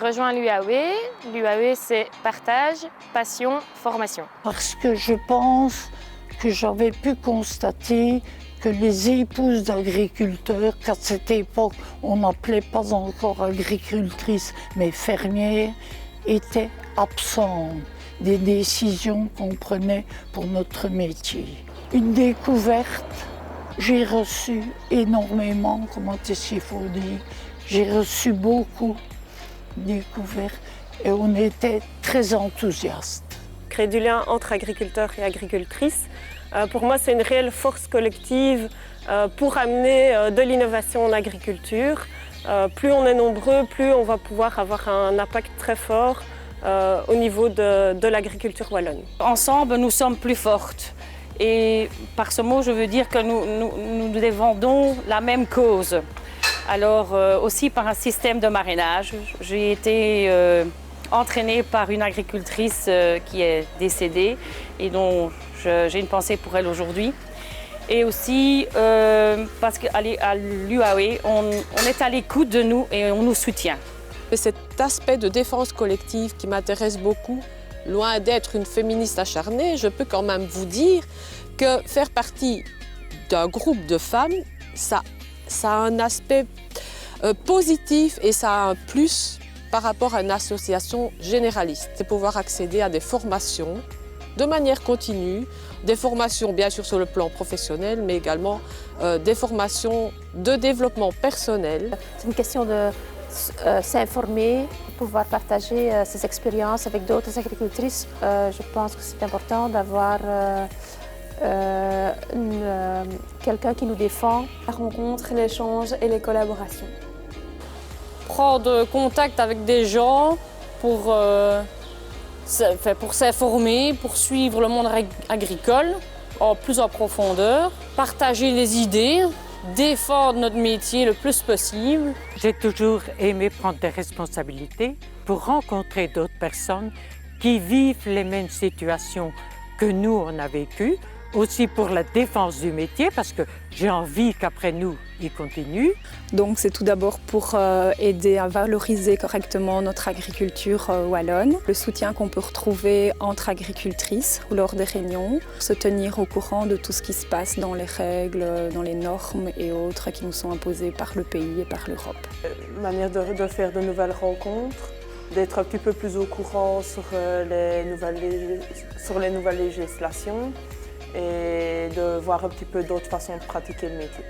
rejoint l'UAE. L'UAE, c'est partage, passion, formation. Parce que je pense que j'avais pu constater que les épouses d'agriculteurs, qu'à cette époque on n'appelait pas encore agricultrices mais fermières, étaient absentes des décisions qu'on prenait pour notre métier. Une découverte, j'ai reçu énormément, comment est-ce qu'il faut dire, j'ai reçu beaucoup de découvertes et on était très enthousiastes. Créer du lien entre agriculteurs et agricultrices, pour moi c'est une réelle force collective pour amener de l'innovation en agriculture. Plus on est nombreux, plus on va pouvoir avoir un impact très fort au niveau de l'agriculture wallonne. Ensemble, nous sommes plus fortes. Et par ce mot, je veux dire que nous défendons la même cause. Alors aussi par un système de marrainage. J'ai été entraînée par une agricultrice qui est décédée et dont j'ai une pensée pour elle aujourd'hui. Et aussi parce qu'à l'UAE, on est à l'écoute de nous et on nous soutient. C'est cet aspect de défense collective qui m'intéresse beaucoup. Loin d'être une féministe acharnée, je peux quand même vous dire que faire partie d'un groupe de femmes, ça a un aspect positif et ça a un plus par rapport à une association généraliste. C'est pouvoir accéder à des formations de manière continue, des formations bien sûr sur le plan professionnel, mais également des formations de développement personnel. C'est une question de s'informer, pouvoir partager ses expériences avec d'autres agricultrices. Je pense que c'est important d'avoir quelqu'un qui nous défend. La rencontre, l'échange et les collaborations. Prendre contact avec des gens pour s'informer, pour suivre le monde agricole plus en profondeur, partager les idées, défendre notre métier le plus possible. J'ai toujours aimé prendre des responsabilités pour rencontrer d'autres personnes qui vivent les mêmes situations que nous, on a vécues. Aussi pour la défense du métier, parce que j'ai envie qu'après nous, il continue. Donc c'est tout d'abord pour aider à valoriser correctement notre agriculture wallonne. Le soutien qu'on peut retrouver entre agricultrices ou lors des réunions. Se tenir au courant de tout ce qui se passe dans les règles, dans les normes et autres qui nous sont imposées par le pays et par l'Europe. Manière de faire de nouvelles rencontres, d'être un petit peu plus au courant sur les nouvelles législations et de voir un petit peu d'autres façons de pratiquer le métier.